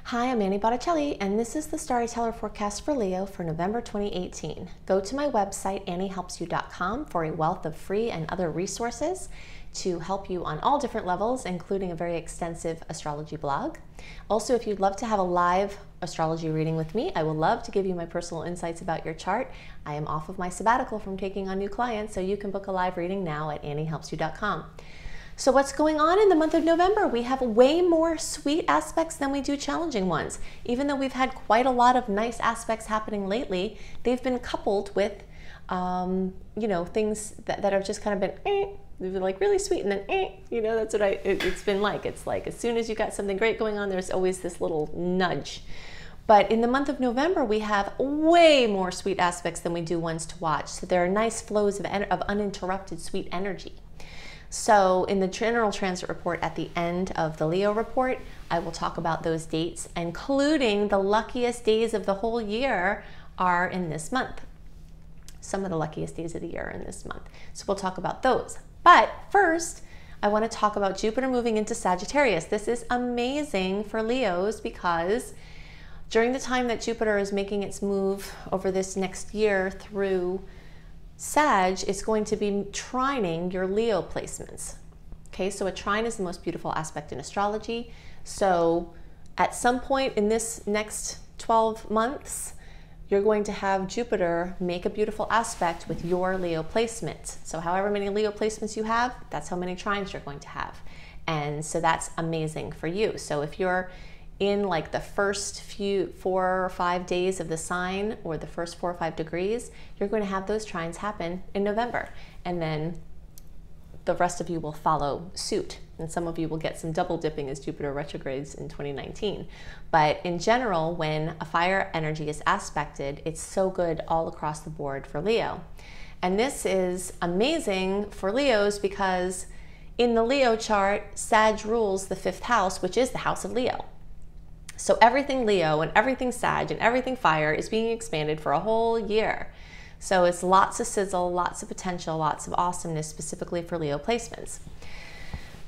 Hi, I'm Annie Botticelli, and this is the Storyteller Forecast for Leo for November 2018. Go to my website, anniehelpsyou.com, for a wealth of free and other resources to help you on all different levels, including a very extensive astrology blog. Also, if you'd love to have a live astrology reading with me, I would love to give you my personal insights about your chart. I am off of my sabbatical from taking on new clients, so you can book a live reading now at anniehelpsyou.com. So what's going on in the month of November? We have way more sweet aspects than we do challenging ones. Even though we've had quite a lot of nice aspects happening lately, they've been coupled with, things that have just kind of been, they've been like really sweet and then, that's what it's been like. It's like as soon as you got something great going on, there's always this little nudge. But in the month of November, we have way more sweet aspects than we do ones to watch. So there are nice flows of uninterrupted sweet energy. So in the general transit report at the end of the Leo report, I will talk about those dates, including the luckiest days of the whole year are in this month. Some of the luckiest days of the year are in this month. So we'll talk about those. But first, I want to talk about Jupiter moving into Sagittarius. This is amazing for Leos because during the time that Jupiter is making its move over this next year through Sag, is going to be trining your Leo placements. Okay, so a trine is the most beautiful aspect in astrology. So at some point in this next 12 months, you're going to have Jupiter make a beautiful aspect with your Leo placement. So however many Leo placements you have, that's how many trines you're going to have. And so that's amazing for you. So if you're in like the first 4 or 5 days of the sign, or the first 4 or 5 degrees, you're going to have those trines happen in November. And then the rest of you will follow suit. And some of you will get some double dipping as Jupiter retrogrades in 2019. But in general, when a fire energy is aspected, it's so good all across the board for Leo. And this is amazing for Leos because in the Leo chart, Sag rules the 5th house, which is the house of Leo. So everything Leo and everything Sag and everything fire is being expanded for a whole year. So it's lots of sizzle, lots of potential, lots of awesomeness specifically for Leo placements.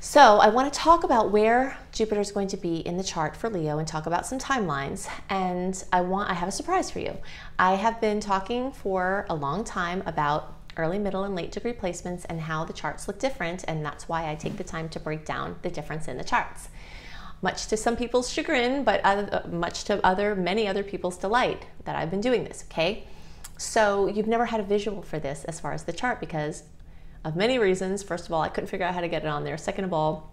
So I want to talk about where Jupiter is going to be in the chart for Leo and talk about some timelines. And I have a surprise for you. I have been talking for a long time about early, middle, and late degree placements and how the charts look different. And that's why I take the time to break down the difference in the charts. Much to some people's chagrin, but much to many other people's delight that I've been doing this, okay? So you've never had a visual for this as far as the chart because of many reasons. First of all, I couldn't figure out how to get it on there. Second of all,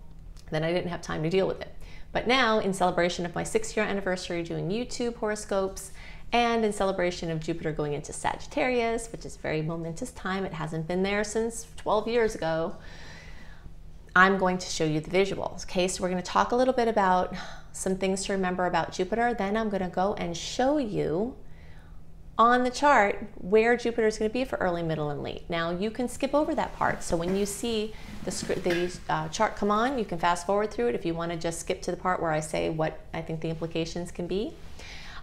then I didn't have time to deal with it. But now, in celebration of my 6-year anniversary doing YouTube horoscopes, and in celebration of Jupiter going into Sagittarius, which is a very momentous time, it hasn't been there since 12 years ago, I'm going to show you the visuals. Okay, so we're going to talk a little bit about some things to remember about Jupiter. Then I'm going to go and show you on the chart where Jupiter is going to be for early, middle, and late. Now you can skip over that part. So when you see the chart come on, you can fast forward through it if you want to just skip to the part where I say what I think the implications can be.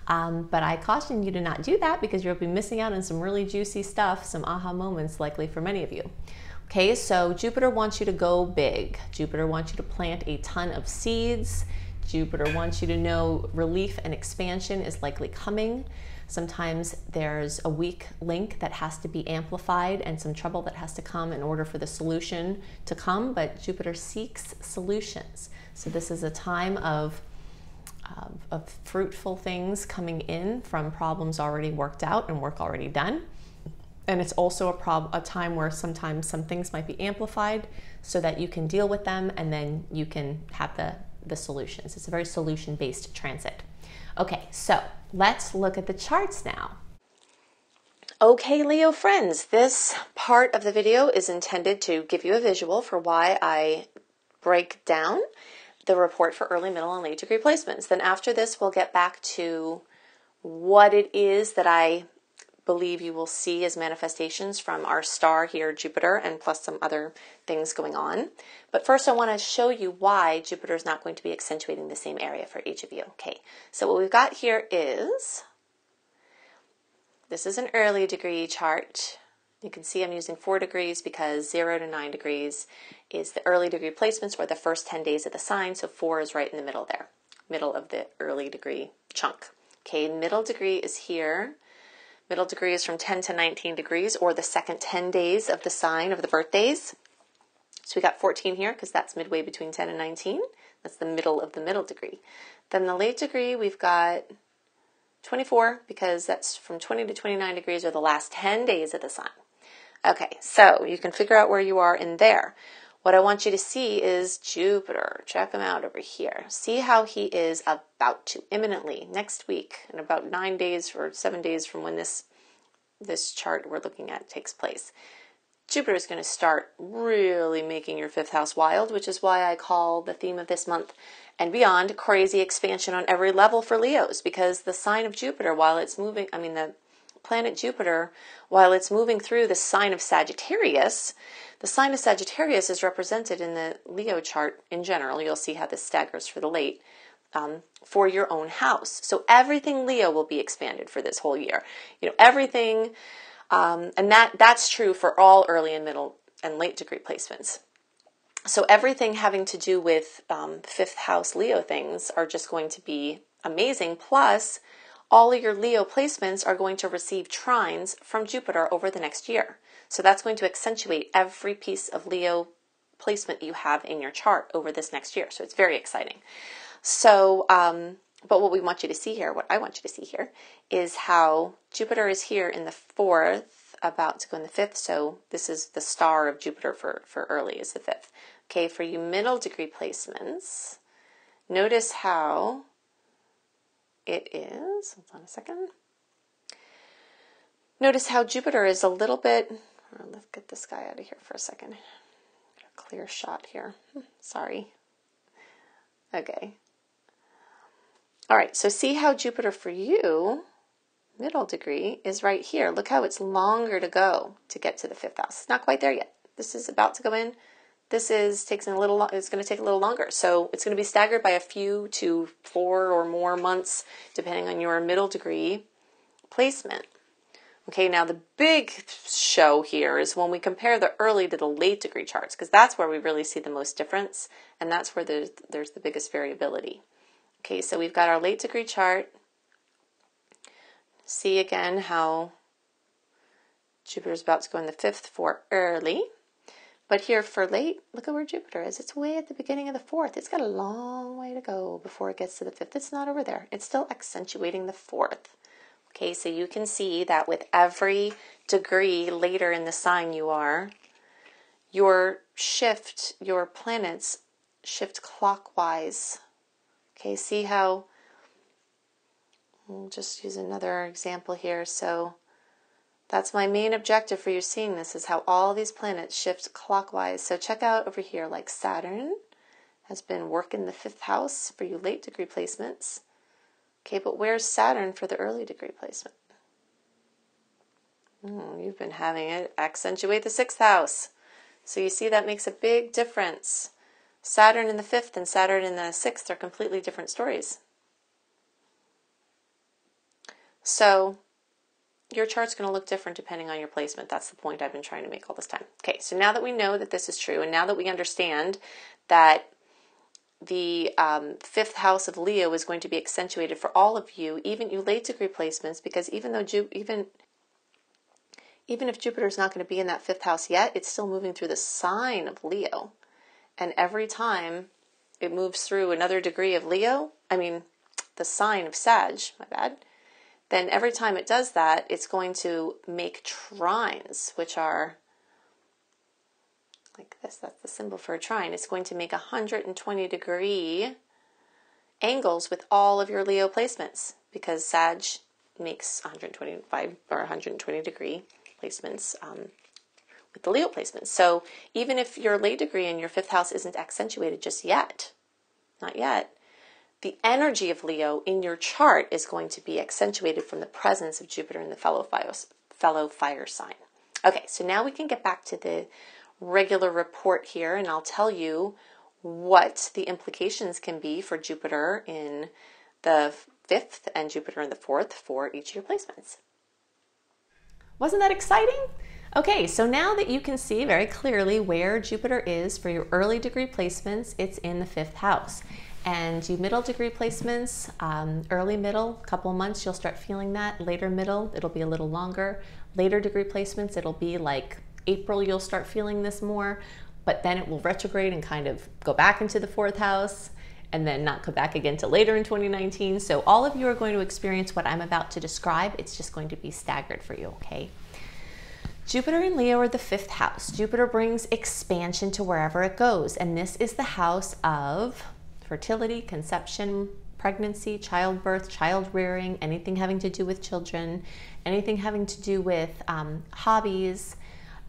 But I caution you to not do that because you'll be missing out on some really juicy stuff, some aha moments likely for many of you. Okay, so Jupiter wants you to go big. Jupiter wants you to plant a ton of seeds. Jupiter wants you to know relief and expansion is likely coming. Sometimes there's a weak link that has to be amplified and some trouble that has to come in order for the solution to come, but Jupiter seeks solutions. So this is a time of fruitful things coming in from problems already worked out and work already done. And it's also a time where sometimes some things might be amplified so that you can deal with them and then you can have the solutions. It's a very solution-based transit. Okay, so let's look at the charts now. Okay, Leo friends, this part of the video is intended to give you a visual for why I break down the report for early, middle, and late degree placements. Then after this, we'll get back to what it is that I believe you will see as manifestations from our star here, Jupiter, and plus some other things going on. But first I want to show you why Jupiter is not going to be accentuating the same area for each of you. Okay, so what we've got here is, this is an early degree chart. You can see I'm using 4 degrees because 0 to 9 degrees is the early degree placements or the first 10 days of the sign, so 4 is right in the middle there. middle of the early degree chunk. Okay, middle degree is here. Middle degree is from 10 to 19 degrees, or the second 10 days of the sign of the birthdays. So we got 14 here because that's midway between 10 and 19. That's the middle of the middle degree. Then the late degree, we've got 24 because that's from 20 to 29 degrees, or the last 10 days of the sign. Okay, so you can figure out where you are in there. What I want you to see is Jupiter. Check him out over here. See how he is about to imminently next week, in about 9 days or 7 days from when this chart we're looking at takes place. Jupiter is going to start really making your fifth house wild, which is why I call the theme of this month and beyond crazy expansion on every level for Leos, because the sign of Jupiter, while it's moving, the planet Jupiter, while it's moving through the sign of Sagittarius, the sign of Sagittarius is represented in the Leo chart in general. You'll see how this staggers for the late, for your own house. So everything Leo will be expanded for this whole year. Everything, and that's true for all early and middle and late degree placements. So everything having to do with fifth house Leo things are just going to be amazing. Plus, all of your Leo placements are going to receive trines from Jupiter over the next year. So that's going to accentuate every piece of Leo placement you have in your chart over this next year. So it's very exciting. So, but what we want you to see here, what I want you to see here, is how Jupiter is here in the 4th, about to go in the 5th. So this is the star of Jupiter for early is the 5th. Okay, for you middle degree placements, notice how it is, hold on a second. Notice how Jupiter is a little bit, let's get this guy out of here for a second. Get a clear shot here. Sorry. Okay. All right, so see how Jupiter for you, middle degree, is right here. Look how it's longer to go to get to the 5th house. It's not quite there yet. This is about to go in. This is it's going to take a little longer. So it's going to be staggered by a few to 4 or more months, depending on your middle degree placement. Okay, now the big show here is when we compare the early to the late degree charts, because that's where we really see the most difference, and that's where there's the biggest variability. Okay, so we've got our late degree chart. See again how Jupiter's about to go in the 5th for early. But here for late, look at where Jupiter is. It's way at the beginning of the 4th. It's got a long way to go before it gets to the 5th. It's not over there. It's still accentuating the 4th. Okay, so you can see that with every degree later in the sign you are, your planets shift clockwise. Okay, see how, we'll just use another example here. So that's my main objective for you seeing this, is how all these planets shift clockwise. So check out over here, like Saturn has been working the 5th house for you late degree placements. Okay, but where's Saturn for the early degree placement? You've been having it accentuate the 6th house. So you see that makes a big difference. Saturn in the 5th and Saturn in the 6th are completely different stories. So your chart's going to look different depending on your placement. That's the point I've been trying to make all this time. Okay, so now that we know that this is true, and now that we understand that the 5th house of Leo is going to be accentuated for all of you, even you late degree placements, because even if Jupiter's not going to be in that 5th house yet, it's still moving through the sign of Leo. And every time it moves through another degree of Leo, the sign of Sag, my bad, then every time it does that, it's going to make trines, which are like this. That's the symbol for a trine. It's going to make 120 degree angles with all of your Leo placements, because Sag makes 125 or 120 degree placements with the Leo placements. So even if your late degree in your 5th house isn't accentuated just yet, not yet, the energy of Leo in your chart is going to be accentuated from the presence of Jupiter in the fellow fire sign. Okay, so now we can get back to the regular report here, and I'll tell you what the implications can be for Jupiter in the 5th and Jupiter in the 4th for each of your placements. Wasn't that exciting? Okay, so now that you can see very clearly where Jupiter is for your early degree placements, it's in the 5th house. And you middle degree placements, early middle, couple months, you'll start feeling that. Later middle, it'll be a little longer. Later degree placements, it'll be like April, you'll start feeling this more, but then it will retrograde and kind of go back into the 4th house and then not come back again till later in 2019. So all of you are going to experience what I'm about to describe. It's just going to be staggered for you, okay? Jupiter and Leo are the 5th house. Jupiter brings expansion to wherever it goes, and this is the house of fertility, conception, pregnancy, childbirth, child rearing, anything having to do with children, anything having to do with hobbies,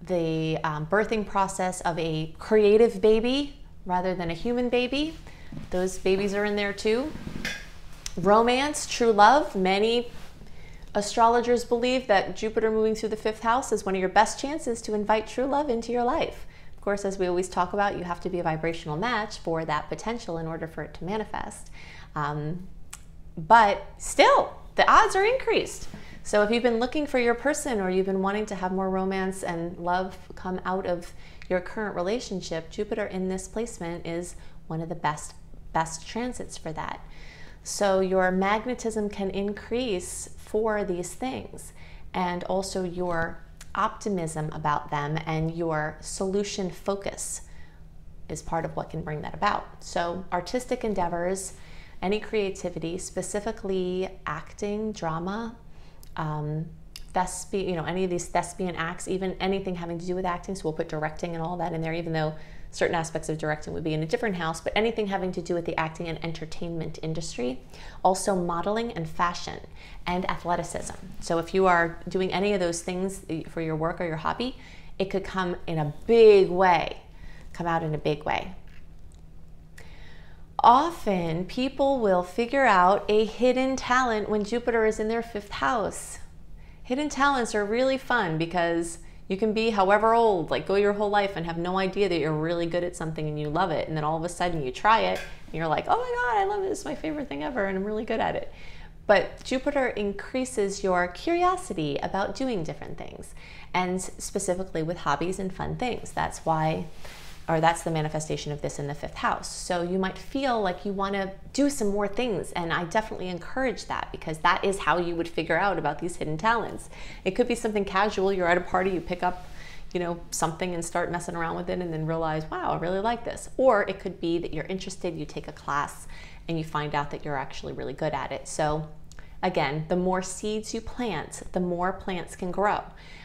the birthing process of a creative baby rather than a human baby. Those babies are in there too. Romance, true love. Many astrologers believe that Jupiter moving through the 5th house is one of your best chances to invite true love into your life. Of course, as we always talk about, you have to be a vibrational match for that potential in order for it to manifest. But still, the odds are increased. So if you've been looking for your person or you've been wanting to have more romance and love come out of your current relationship, Jupiter in this placement is one of the best transits for that. So your magnetism can increase for these things, and also your optimism about them and your solution focus is part of what can bring that about. So artistic endeavors, any creativity, specifically acting, drama, thespian, any of these thespian acts, even anything having to do with acting. So we'll put directing and all that in there, even though certain aspects of directing would be in a different house, but anything having to do with the acting and entertainment industry. Also modeling and fashion and athleticism. So if you are doing any of those things for your work or your hobby, it could come in a big way, come out in a big way. Often people will figure out a hidden talent when Jupiter is in their 5th house. Hidden talents are really fun because you can be however old, like go your whole life and have no idea that you're really good at something and you love it. And then all of a sudden you try it and you're like, oh my God, I love it. It's my favorite thing ever and I'm really good at it. But Jupiter increases your curiosity about doing different things, and specifically with hobbies and fun things. That's why, or that's the manifestation of this in the 5th house. So you might feel like you want to do some more things, and I definitely encourage that because that is how you would figure out about these hidden talents. It could be something casual. You're at a party, you pick up, something and start messing around with it and then realize, wow, I really like this. Or it could be that you're interested, you take a class and you find out that you're actually really good at it. So again, the more seeds you plant, the more plants can grow.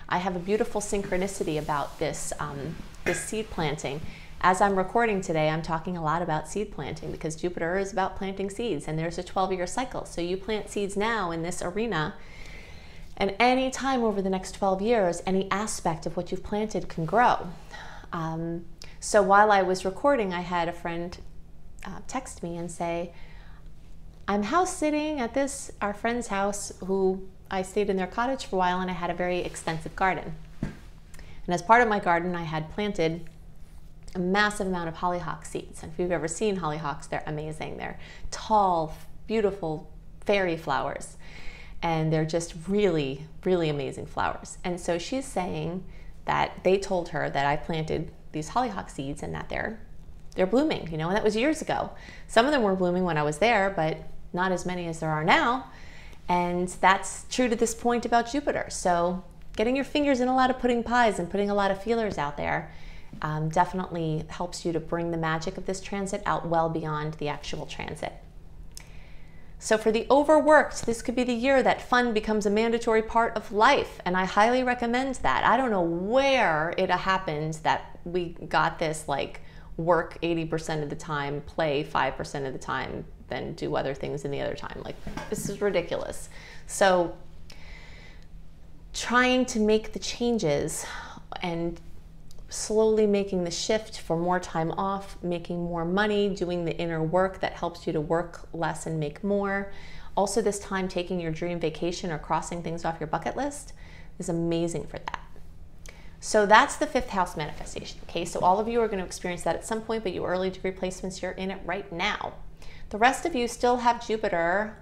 I have a beautiful synchronicity about this, this seed planting. As I'm recording today, I'm talking a lot about seed planting because Jupiter is about planting seeds, and there's a 12-year cycle. So you plant seeds now in this arena, and any time over the next 12 years, any aspect of what you've planted can grow. So while I was recording, I had a friend text me and say, I'm house sitting at our friend's house who I stayed in their cottage for a while, and I had a very extensive garden. And as part of my garden, I had planted a massive amount of hollyhock seeds. And if you've ever seen hollyhocks, they're amazing. They're tall, beautiful fairy flowers. And they're just really, really amazing flowers. And so she's saying that they told her that I planted these hollyhock seeds and that they're blooming, and that was years ago. Some of them were blooming when I was there, but not as many as there are now. And that's true to this point about Jupiter. So getting your fingers in a lot of pudding pies and putting a lot of feelers out there definitely helps you to bring the magic of this transit out well beyond the actual transit. So for the overworked, this could be the year that fun becomes a mandatory part of life, and I highly recommend that. I don't know where it happened that we got this, like, work 80% of the time, play 5% of the time, then do other things in the other time. Like, this is ridiculous. So trying to make the changes and slowly making the shift for more time off, making more money, doing the inner work that helps you to work less and make more. Also this time taking your dream vacation or crossing things off your bucket list is amazing for that. So that's the 5th house manifestation, okay? So all of you are going to experience that at some point, but you early degree placements, you're in it right now. The rest of you still have Jupiter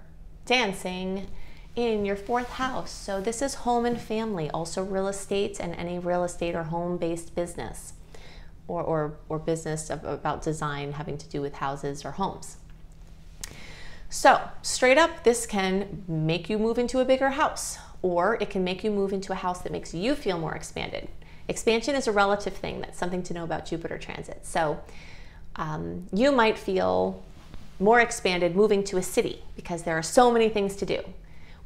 dancing in your 4th house. So this is home and family, also real estate and any real estate or home-based business or business about design having to do with houses or homes. So straight up, this can make you move into a bigger house, or it can make you move into a house that makes you feel more expanded. Expansion is a relative thing. That's something to know about Jupiter transit. So you might feel more expanded moving to a city because there are so many things to do,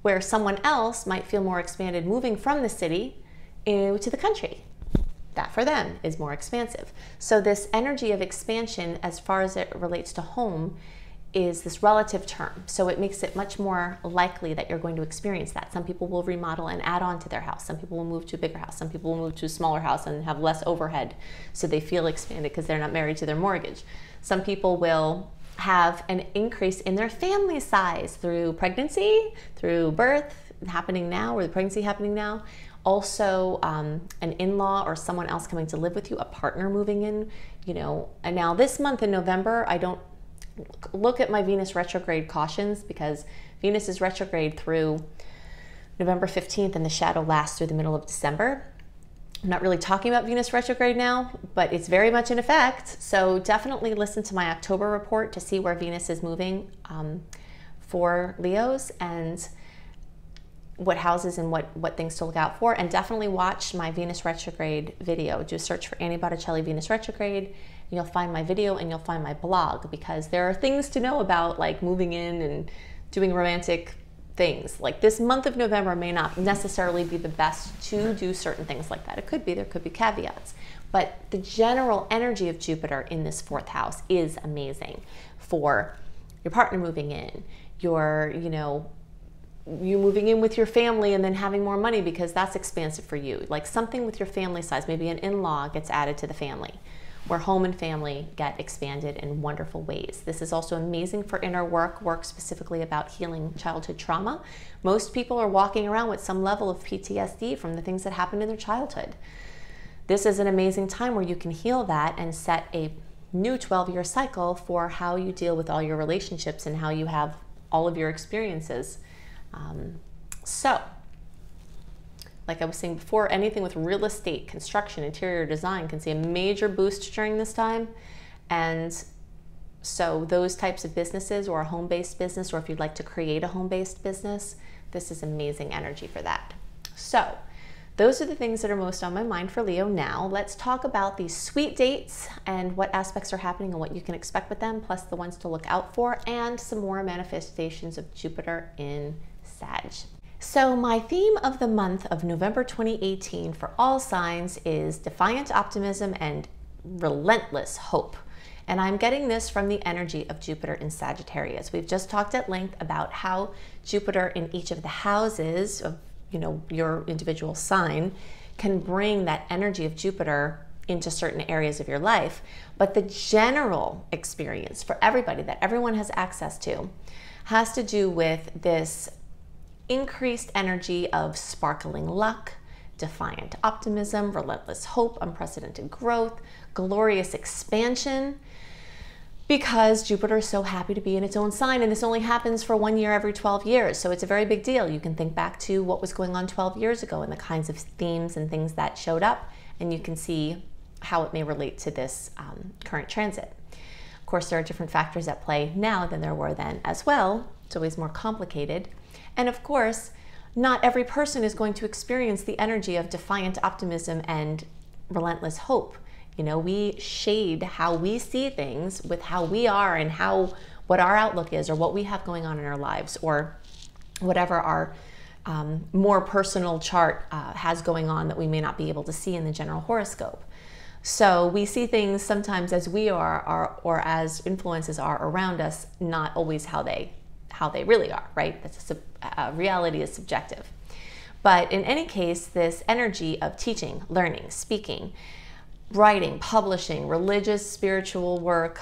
where someone else might feel more expanded moving from the city to the country. That for them is more expansive. So this energy of expansion, as far as it relates to home, is this relative term. So it makes it much more likely that you're going to experience that. Some people will remodel and add on to their house. Some people will move to a bigger house. Some people will move to a smaller house and have less overhead, so they feel expanded because they're not married to their mortgage. Some people will have an increase in their family size through pregnancy, through birth happening now, or the pregnancy happening now. Also, an in-law or someone else coming to live with you, a partner moving in, you know. And now this month in November, I don't look at my Venus retrograde cautions, because Venus is retrograde through November 15th and the shadow lasts through the middle of December. I'm not really talking about Venus retrograde now, but it's very much in effect. So definitely listen to my October report to see where Venus is moving for Leos, and what houses and what things to look out for. And definitely watch my Venus retrograde video. Do a search for Annie Botticelli Venus retrograde. You'll find my video and you'll find my blog, because there are things to know about, like moving in and doing romantic things. Like this month of November may not necessarily be the best to do certain things like that. It could be, there could be caveats, but the general energy of Jupiter in this 4th house is amazing for your partner moving in, your, you know, you moving in with your family and then having more money because that's expansive for you. Like something with your family size, maybe an in-law gets added to the family, where home and family get expanded in wonderful ways. This is also amazing for inner work specifically about healing childhood trauma. Most people are walking around with some level of PTSD from the things that happened in their childhood. This is an amazing time where you can heal that and set a new 12-year cycle for how you deal with all your relationships and how you have all of your experiences. So, like I was saying before, anything with real estate, construction, interior design can see a major boost during this time. And so those types of businesses, or a home-based business, or if you'd like to create a home-based business, this is amazing energy for that. So those are the things that are most on my mind for Leo now. Let's talk about these sweet dates and what aspects are happening and what you can expect with them, plus the ones to look out for, and some more manifestations of Jupiter in Sag. So my theme of the month of November 2018 for all signs is defiant optimism and relentless hope. And I'm getting this from the energy of Jupiter in Sagittarius. We've just talked at length about how Jupiter in each of the houses of, you know, your individual sign can bring that energy of Jupiter into certain areas of your life. But the general experience for everybody that everyone has access to has to do with this increased energy of sparkling luck, defiant optimism, relentless hope, unprecedented growth, glorious expansion, because Jupiter is so happy to be in its own sign, and this only happens for 1 year every 12 years. So it's a very big deal. You can think back to what was going on 12 years ago and the kinds of themes and things that showed up, and you can see how it may relate to this current transit. Of course, there are different factors at play now than there were then as well. It's always more complicated. And of course, not every person is going to experience the energy of defiant optimism and relentless hope. You know, we shade how we see things with how we are and what our outlook is, or what we have going on in our lives, or whatever our more personal chart has going on that we may not be able to see in the general horoscope. So we see things sometimes as we are, or as influences are around us, not always how they really are, right? That's reality is subjective. But in any case, this energy of teaching, learning, speaking, writing, publishing, religious, spiritual work,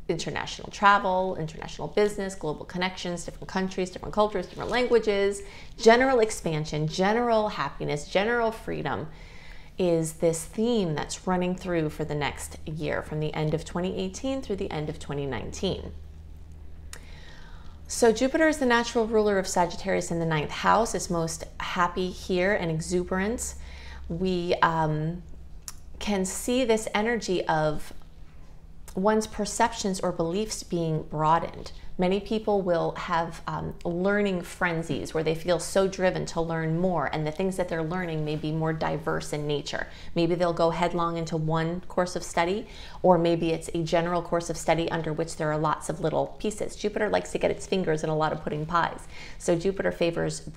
international travel, international business, global connections, different countries, different cultures, different languages, general expansion, general happiness, general freedom is this theme that's running through for the next year, from the end of 2018 through the end of 2019. So Jupiter is the natural ruler of Sagittarius in the 9th house. It's most happy here and exuberant. We can see this energy of one's perceptions or beliefs being broadened. Many people will have learning frenzies where they feel so driven to learn more, and the things that they're learning may be more diverse in nature. Maybe they'll go headlong into one course of study, or maybe it's a general course of study under which there are lots of little pieces. Jupiter likes to get its fingers in a lot of pudding pies. So Jupiter favors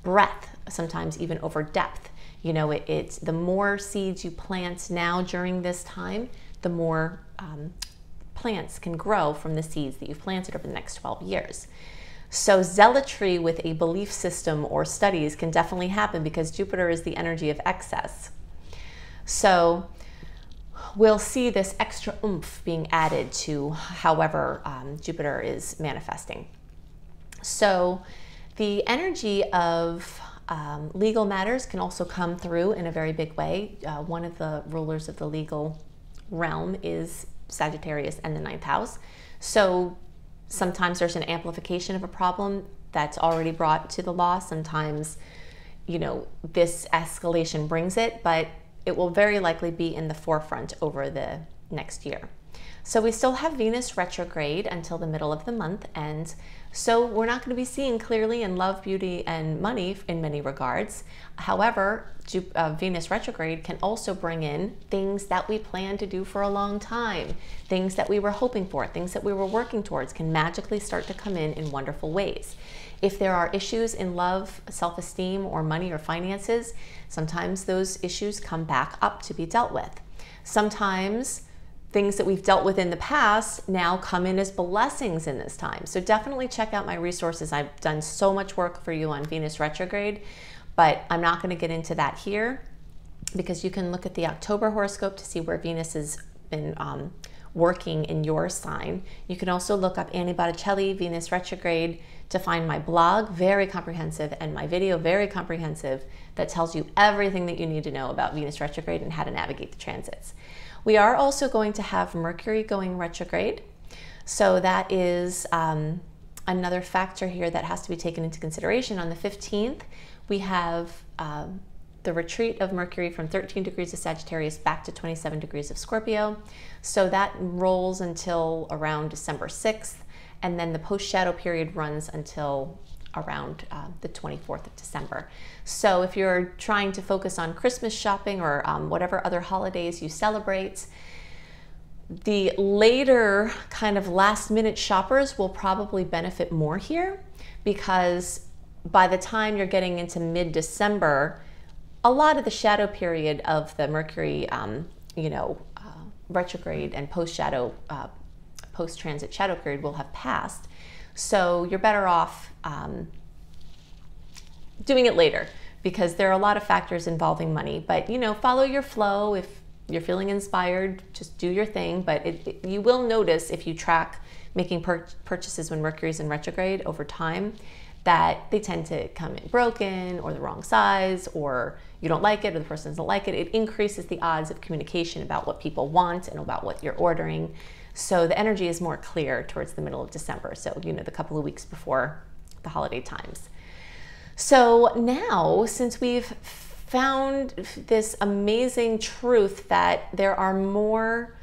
breadth, sometimes even over depth. You know, it's the more seeds you plant now during this time, the more plants can grow from the seeds that you've planted over the next 12 years. So zealotry with a belief system or studies can definitely happen because Jupiter is the energy of excess. So we'll see this extra oomph being added to however Jupiter is manifesting. So the energy of legal matters can also come through in a very big way. One of the rulers of the legal realm is Sagittarius and the 9th house. So sometimes there's an amplification of a problem that's already brought to the law. Sometimes, you know, this escalation brings it, but it will very likely be in the forefront over the next year. So we still have Venus retrograde until the middle of the month, and so we're not going to be seeing clearly in love, beauty, and money in many regards. However, Venus retrograde can also bring in things that we plan to do for a long time, things that we were hoping for, things that we were working towards can magically start to come in wonderful ways. If there are issues in love, self-esteem, or money or finances, sometimes those issues come back up to be dealt with. Sometimes things that we've dealt with in the past now come in as blessings in this time. So definitely check out my resources. I've done so much work for you on Venus retrograde, but I'm not going to get into that here because you can look at the October horoscope to see where Venus has been working in your sign. You can also look up Annie Botticelli, Venus retrograde, to find my blog, very comprehensive, and my video, very comprehensive, that tells you everything that you need to know about Venus retrograde and how to navigate the transits. We are also going to have Mercury going retrograde. So that is another factor here that has to be taken into consideration. On the 15th, we have the retreat of Mercury from 13 degrees of Sagittarius back to 27 degrees of Scorpio. So that rolls until around December 6th. And then the post-shadow period runs until around the 24th of December. So if you're trying to focus on Christmas shopping or whatever other holidays you celebrate, the later kind of last minute shoppers will probably benefit more here, because by the time you're getting into mid-December, a lot of the shadow period of the Mercury retrograde and post-shadow post-transit shadow period will have passed. So you're better off doing it later, because there are a lot of factors involving money. But, you know, follow your flow. If you're feeling inspired, just do your thing. But you will notice, if you track making purchases when Mercury's in retrograde over time, that they tend to come in broken or the wrong size, or you don't like it or the person doesn't like it. It increases the odds of communication about what people want and about what you're ordering. So the energy is more clear towards the middle of December. So, you know, the couple of weeks before the holiday times. So now, since we've found this amazing truth that there are more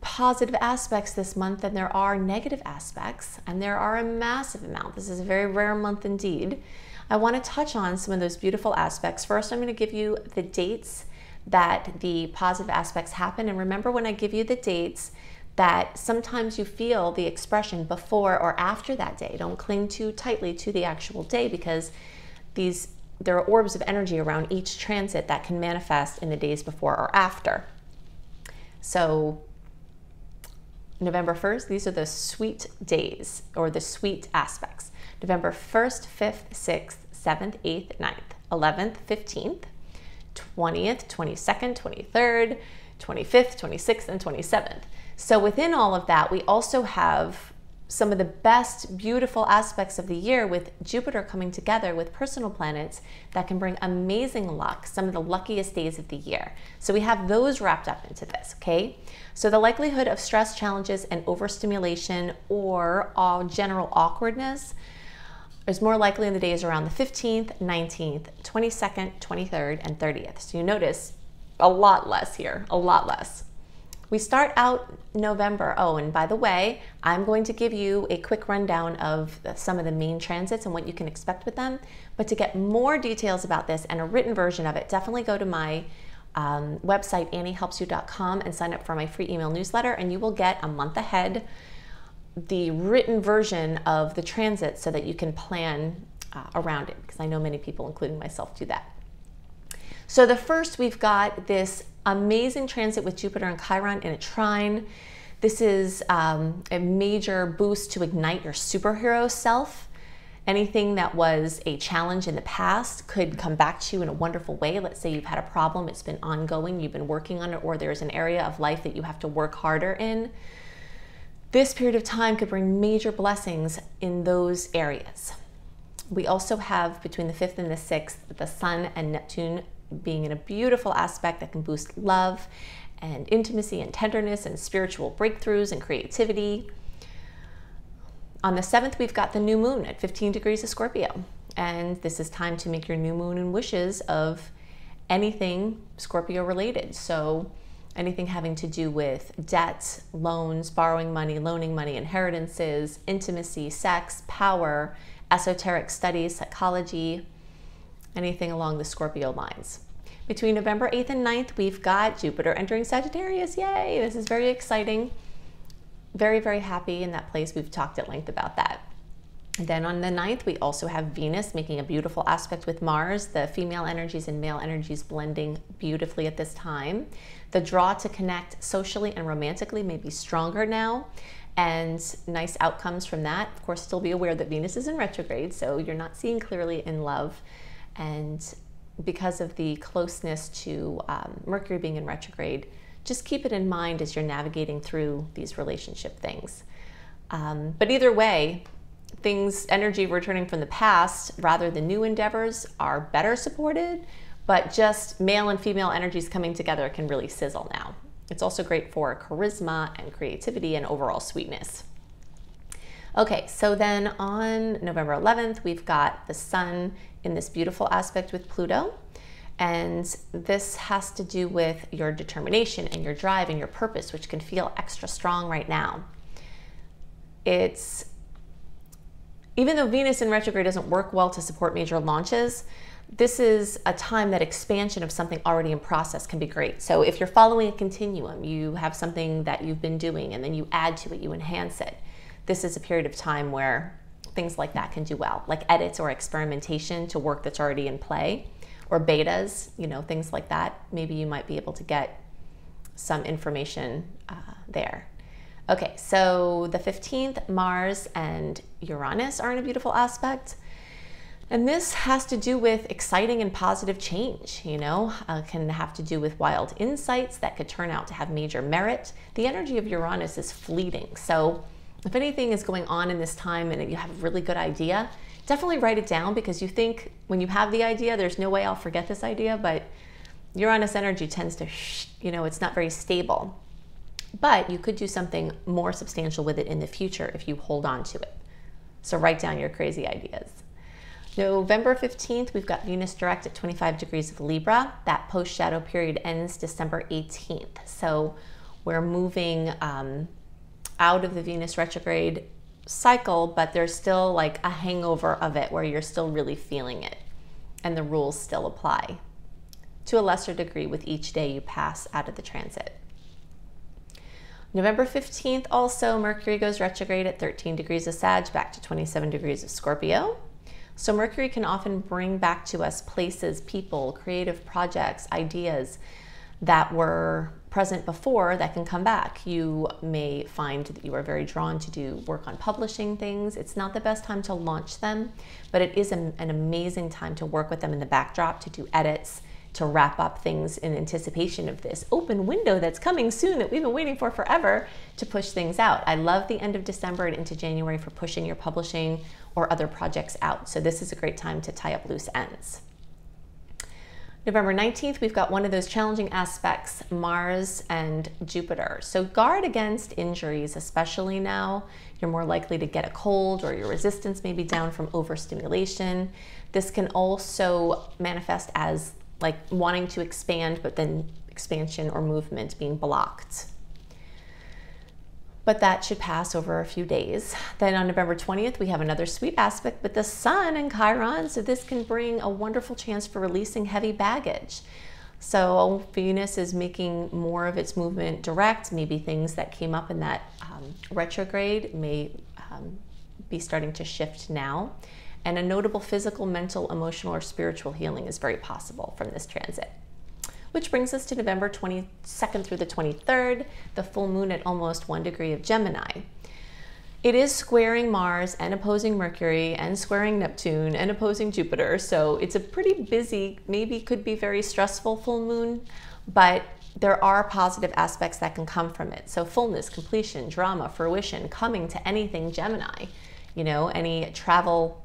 positive aspects this month than there are negative aspects, and there are a massive amount. This is a very rare month indeed. I want to touch on some of those beautiful aspects. First, I'm going to give you the dates that the positive aspects happen. And remember, when I give you the dates, that sometimes you feel the expression before or after that day. Don't cling too tightly to the actual day, because there are orbs of energy around each transit that can manifest in the days before or after. So November 1st, these are the sweet days, or the sweet aspects. November 1st, 5th, 6th, 7th, 8th, 9th, 11th, 15th, 20th, 22nd, 23rd, 25th, 26th, and 27th. So within all of that, we also have some of the best beautiful aspects of the year, with Jupiter coming together with personal planets that can bring amazing luck, some of the luckiest days of the year. So we have those wrapped up into this, okay? So the likelihood of stress, challenges, and overstimulation or general awkwardness is more likely in the days around the 15th, 19th, 22nd, 23rd, and 30th. So you notice a lot less here, a lot less. We start out November. Oh, and by the way, I'm going to give you a quick rundown of some of the main transits and what you can expect with them. But to get more details about this and a written version of it, definitely go to my website, anniehelpsyou.com, and sign up for my free email newsletter, and you will get a month ahead the written version of the transit so that you can plan around it, because I know many people, including myself, do that. So the first, we've got this amazing transit with Jupiter and Chiron in a trine. This is a major boost to ignite your superhero self. Anything that was a challenge in the past could come back to you in a wonderful way. Let's say you've had a problem, it's been ongoing, you've been working on it, or there's an area of life that you have to work harder in. This period of time could bring major blessings in those areas. We also have, between the 5th and the 6th, the Sun and Neptune being in a beautiful aspect that can boost love and intimacy and tenderness and spiritual breakthroughs and creativity. On the 7th, we've got the new moon at 15 degrees of Scorpio. And this is time to make your new moon and wishes of anything Scorpio related. So anything having to do with debt, loans, borrowing money, loaning money, inheritances, intimacy, sex, power, esoteric studies, psychology, anything along the Scorpio lines. Between November 8th and 9th, we've got Jupiter entering Sagittarius. Yay! This is very exciting. Very, very happy in that place. We've talked at length about that. And then on the 9th, we also have Venus making a beautiful aspect with Mars, the female energies and male energies blending beautifully at this time. The draw to connect socially and romantically may be stronger now, and nice outcomes from that. Of course, still be aware that Venus is in retrograde, so you're not seeing clearly in love. And because of the closeness to Mercury being in retrograde, just keep it in mind as you're navigating through these relationship things. But either way, energy returning from the past rather than new endeavors are better supported, but just male and female energies coming together can really sizzle now. It's also great for charisma and creativity and overall sweetness. Okay, so then on November 11th, we've got the Sun in this beautiful aspect with Pluto. And this has to do with your determination and your drive and your purpose, which can feel extra strong right now. Even though Venus in retrograde doesn't work well to support major launches, this is a time that expansion of something already in process can be great. So if you're following a continuum, you have something that you've been doing and then you add to it, you enhance it. This is a period of time where things like that can do well, like edits or experimentation to work that's already in play, or betas, things like that. Maybe you might be able to get some information there. Okay, so the 15th, Mars and Uranus are in a beautiful aspect. And this has to do with exciting and positive change, can have to do with wild insights that could turn out to have major merit. The energy of Uranus is fleeting. So if anything is going on in this time and you have a really good idea, definitely write it down, because you think when you have the idea, there's no way I'll forget this idea, but Uranus energy tends to, it's not very stable. But you could do something more substantial with it in the future if you hold on to it. So write down your crazy ideas. November 15th, we've got Venus direct at 25 degrees of Libra. That post-shadow period ends December 18th. So we're moving out of the Venus retrograde cycle, but there's still like a hangover of it where you're still really feeling it. And the rules still apply to a lesser degree with each day you pass out of the transit. November 15th, also, Mercury goes retrograde at 13 degrees of Sag, back to 27 degrees of Scorpio. So Mercury can often bring back to us places, people, creative projects, ideas that were present before that can come back. You may find that you are very drawn to do work on publishing things. It's not the best time to launch them, but it is an amazing time to work with them in the backdrop, to do edits, to wrap up things in anticipation of this open window that's coming soon that we've been waiting for forever to push things out. I love the end of December and into January for pushing your publishing or other projects out. So this is a great time to tie up loose ends. November 19th, we've got one of those challenging aspects, Mars and Jupiter. So guard against injuries, especially now. You're more likely to get a cold, or your resistance may be down from overstimulation. This can also manifest as like wanting to expand, but then expansion or movement being blocked. but that should pass over a few days. Then on November 20th, we have another sweet aspect with the Sun and Chiron, so this can bring a wonderful chance for releasing heavy baggage. So Venus is making more of its movement direct. Maybe things that came up in that retrograde may be starting to shift now. And a notable physical, mental, emotional, or spiritual healing is very possible from this transit. Which brings us to November 22nd through the 23rd, the full moon at almost 1 degree of Gemini. It is squaring Mars and opposing Mercury and squaring Neptune and opposing Jupiter. So it's a pretty busy, maybe could be very stressful full moon, but there are positive aspects that can come from it. So fullness, completion, drama, fruition, coming to anything Gemini, you know, any travel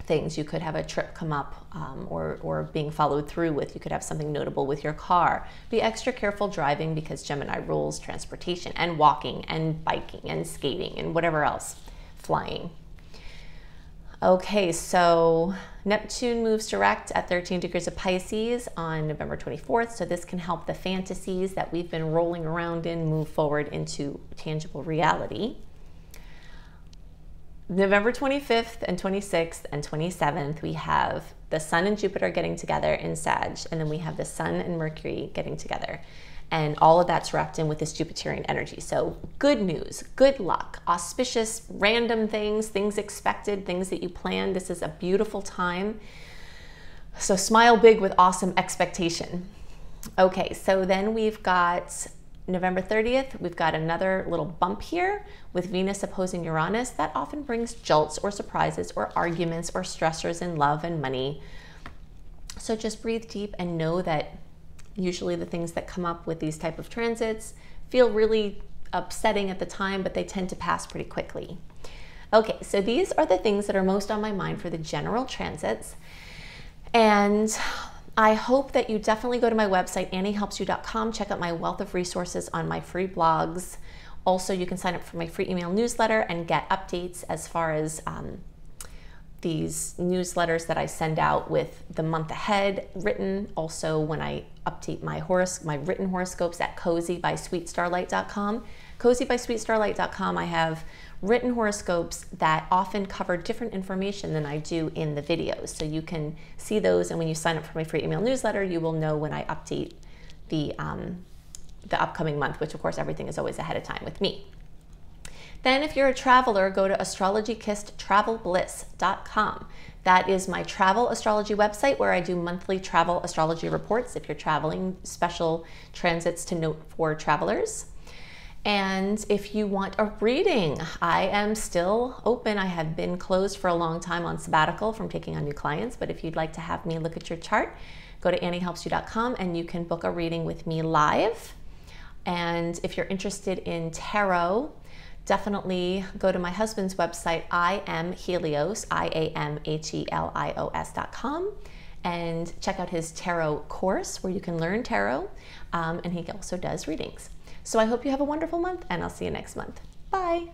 things. You could have a trip come up or being followed through with. You could have something notable with your car. Be extra careful driving because Gemini rules transportation and walking and biking and skating and whatever else, flying. Okay, so Neptune moves direct at 13 degrees of Pisces on November 24th. So this can help the fantasies that we've been rolling around in move forward into tangible reality. November 25th and 26th and 27th, we have the Sun and Jupiter getting together in Sag, and then we have the Sun and Mercury getting together. And all of that's wrapped in with this Jupiterian energy. So good news, good luck, auspicious, random things, things expected, things that you planned. This is a beautiful time. So smile big with awesome expectation. Okay, so then we've got November 30th, we've got another little bump here with Venus opposing Uranus. That often brings jolts or surprises or arguments or stressors in love and money. So just breathe deep and know that usually the things that come up with these type of transits feel really upsetting at the time, but they tend to pass pretty quickly. Okay, so these are the things that are most on my mind for the general transits. And I hope that you definitely go to my website, anniehelpsyou.com, check out my wealth of resources on my free blogs. Also, you can sign up for my free email newsletter and get updates as far as these newsletters that I send out with the month ahead written. Also, when I update my written horoscopes at cozybysweetstarlight.com. Cozybysweetstarlight.com, I have written horoscopes that often cover different information than I do in the videos. So you can see those, and when you sign up for my free email newsletter, you will know when I update the upcoming month, which of course everything is always ahead of time with me. Then if you're a traveler, go to astrologykissedtravelbliss.com. That is my travel astrology website where I do monthly travel astrology reports if you're traveling, special transits to note for travelers. And if you want a reading, I am still open. I have been closed for a long time on sabbatical from taking on new clients, but if you'd like to have me look at your chart, go to anniehelpsyou.com and you can book a reading with me live. And if you're interested in tarot, definitely go to my husband's website, IamHelios, IamHelios.com, and check out his tarot course where you can learn tarot, and he also does readings. So I hope you have a wonderful month, and I'll see you next month. Bye.